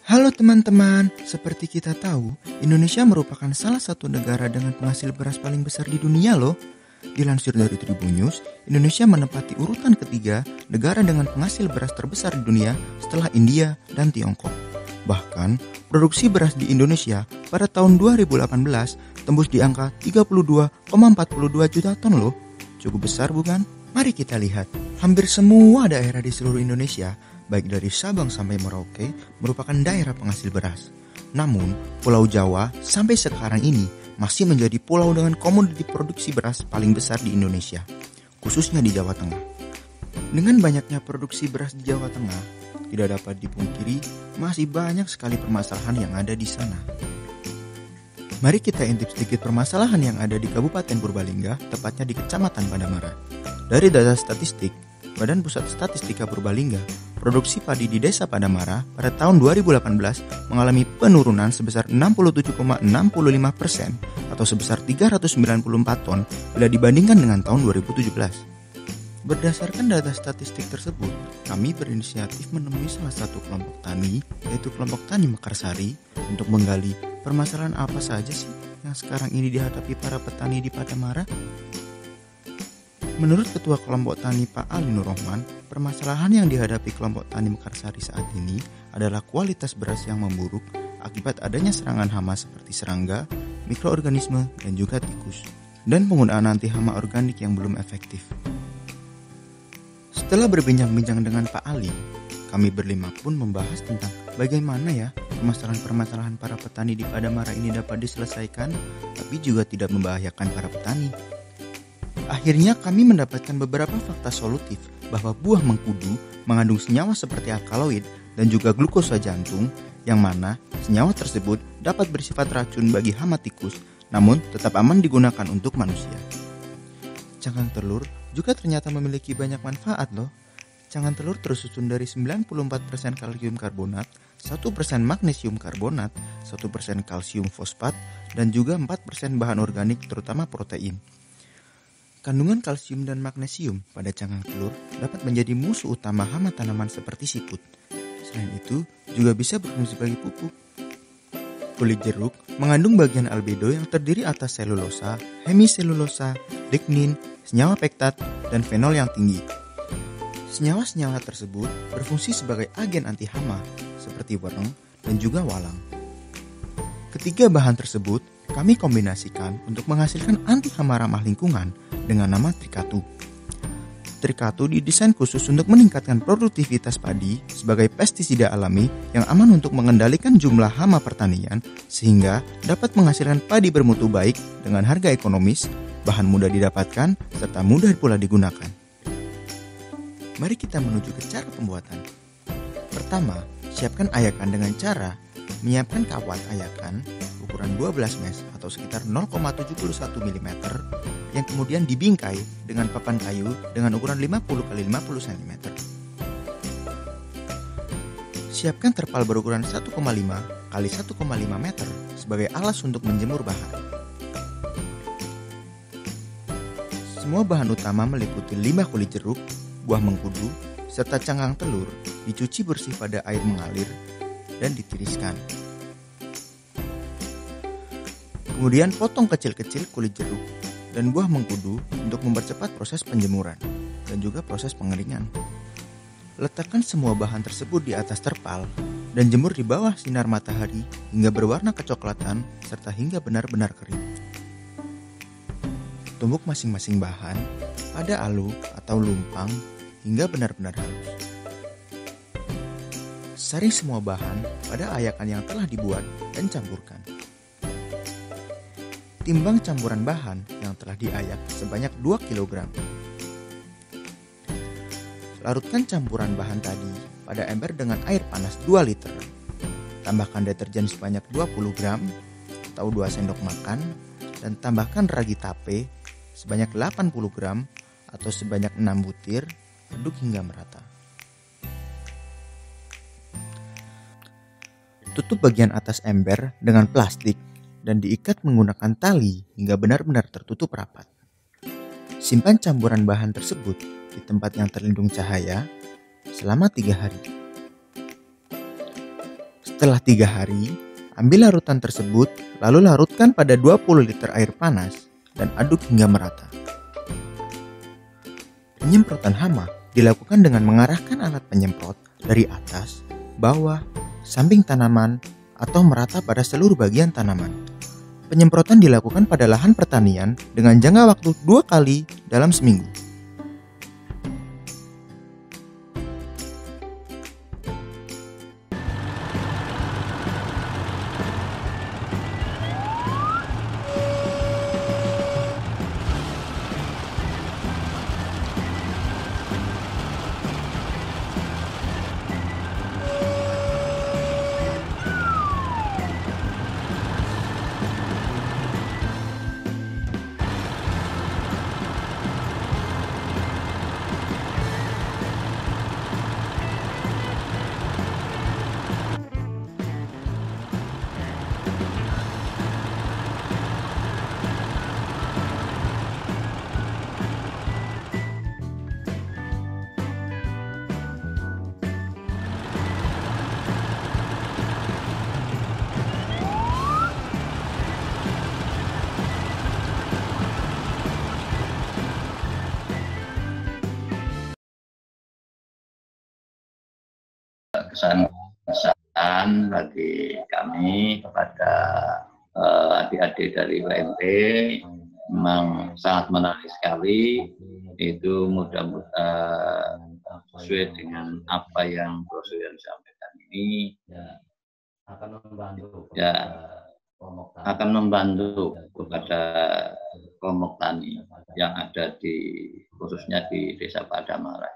Halo teman-teman, seperti kita tahu, Indonesia merupakan salah satu negara dengan penghasil beras paling besar di dunia loh. Dilansir dari Tribun News, Indonesia menempati urutan ketiga negara dengan penghasil beras terbesar di dunia setelah India dan Tiongkok. Bahkan, produksi beras di Indonesia pada tahun 2018 tembus di angka 32,42 juta ton loh. Cukup besar bukan? Mari kita lihat, hampir semua daerah di seluruh Indonesia, baik dari Sabang sampai Merauke, merupakan daerah penghasil beras. Namun, Pulau Jawa sampai sekarang ini masih menjadi pulau dengan komoditi produksi beras paling besar di Indonesia, khususnya di Jawa Tengah. Dengan banyaknya produksi beras di Jawa Tengah, tidak dapat dipungkiri masih banyak sekali permasalahan yang ada di sana. Mari kita intip sedikit permasalahan yang ada di Kabupaten Purbalingga, tepatnya di Kecamatan Padamara. Dari data statistik, Badan Pusat Statistika Purbalingga, produksi padi di Desa Padamara pada tahun 2018 mengalami penurunan sebesar 67,65% atau sebesar 394 ton bila dibandingkan dengan tahun 2017. Berdasarkan data statistik tersebut, kami berinisiatif menemui salah satu kelompok tani, yaitu kelompok Tani Mekarsari, untuk menggali permasalahan apa saja sih yang sekarang ini dihadapi para petani di Padamara. Menurut Ketua Kelompok Tani Pak Ali Nur Rahman, permasalahan yang dihadapi kelompok Tani Mekarsari saat ini adalah kualitas beras yang memburuk akibat adanya serangan hama seperti serangga, mikroorganisme, dan juga tikus, dan penggunaan anti hama organik yang belum efektif. Setelah berbincang-bincang dengan Pak Ali, kami berlima pun membahas tentang bagaimana ya permasalahan-permasalahan para petani di Padamara ini dapat diselesaikan, tapi juga tidak membahayakan para petani. Akhirnya kami mendapatkan beberapa fakta solutif bahwa buah mengkudu mengandung senyawa seperti alkaloid dan juga glukosa jantung, yang mana senyawa tersebut dapat bersifat racun bagi hama tikus, namun tetap aman digunakan untuk manusia. Cangkang telur juga ternyata memiliki banyak manfaat loh. Cangkang telur tersusun dari 94% kalsium karbonat, 1% magnesium karbonat, 1% kalsium fosfat, dan juga 4% bahan organik terutama protein. Kandungan kalsium dan magnesium pada cangkang telur dapat menjadi musuh utama hama tanaman seperti siput. Selain itu, juga bisa berfungsi sebagai pupuk. Kulit jeruk mengandung bagian albedo yang terdiri atas selulosa, hemiselulosa, lignin, senyawa pektat, dan fenol yang tinggi. Senyawa-senyawa tersebut berfungsi sebagai agen anti hama seperti wereng dan juga walang. Ketiga bahan tersebut kami kombinasikan untuk menghasilkan anti hama ramah lingkungan dengan nama Trikatu. Trikatu didesain khusus untuk meningkatkan produktivitas padi sebagai pestisida alami yang aman untuk mengendalikan jumlah hama pertanian sehingga dapat menghasilkan padi bermutu baik dengan harga ekonomis, bahan mudah didapatkan, serta mudah pula digunakan. Mari kita menuju ke cara pembuatan. Pertama, siapkan ayakan dengan cara menyiapkan kawat ayakan ukuran 12 mes atau sekitar 0,71 mm yang kemudian dibingkai dengan papan kayu dengan ukuran 50 x 50 cm. Siapkan terpal berukuran 1,5 x 1,5 meter sebagai alas untuk menjemur bahan. Semua bahan utama meliputi limbah kulit jeruk, buah mengkudu, serta cangkang telur dicuci bersih pada air mengalir dan ditiriskan. Kemudian potong kecil-kecil kulit jeruk dan buah mengkudu untuk mempercepat proses penjemuran dan juga proses pengeringan. Letakkan semua bahan tersebut di atas terpal dan jemur di bawah sinar matahari hingga berwarna kecoklatan serta hingga benar-benar kering. Tumbuk masing-masing bahan pada alu atau lumpang hingga benar-benar halus. Saring semua bahan pada ayakan yang telah dibuat dan campurkan. Timbang campuran bahan yang telah diayak sebanyak 2 kg. Larutkan campuran bahan tadi pada ember dengan air panas 2 liter. Tambahkan deterjen sebanyak 20 gram atau 2 sendok makan dan tambahkan ragi tape sebanyak 80 gram atau sebanyak 6 butir, aduk hingga merata. Tutup bagian atas ember dengan plastik dan diikat menggunakan tali hingga benar-benar tertutup rapat. Simpan campuran bahan tersebut di tempat yang terlindung cahaya selama 3 hari. Setelah 3 hari, ambil larutan tersebut, lalu larutkan pada 20 liter air panas dan aduk hingga merata. Penyemprotan hama dilakukan dengan mengarahkan alat penyemprot dari atas, bawah, samping tanaman, atau merata pada seluruh bagian tanaman. Penyemprotan dilakukan pada lahan pertanian dengan jangka waktu 2 kali dalam seminggu. Kesan bagi kami kepada adik-adik dari WMP memang sangat menarik sekali. Itu mudah-mudahan sesuai dengan apa yang Profesor yang disampaikan ini akan membantu kepada kelompok tani yang ada di khususnya di Desa Padamara.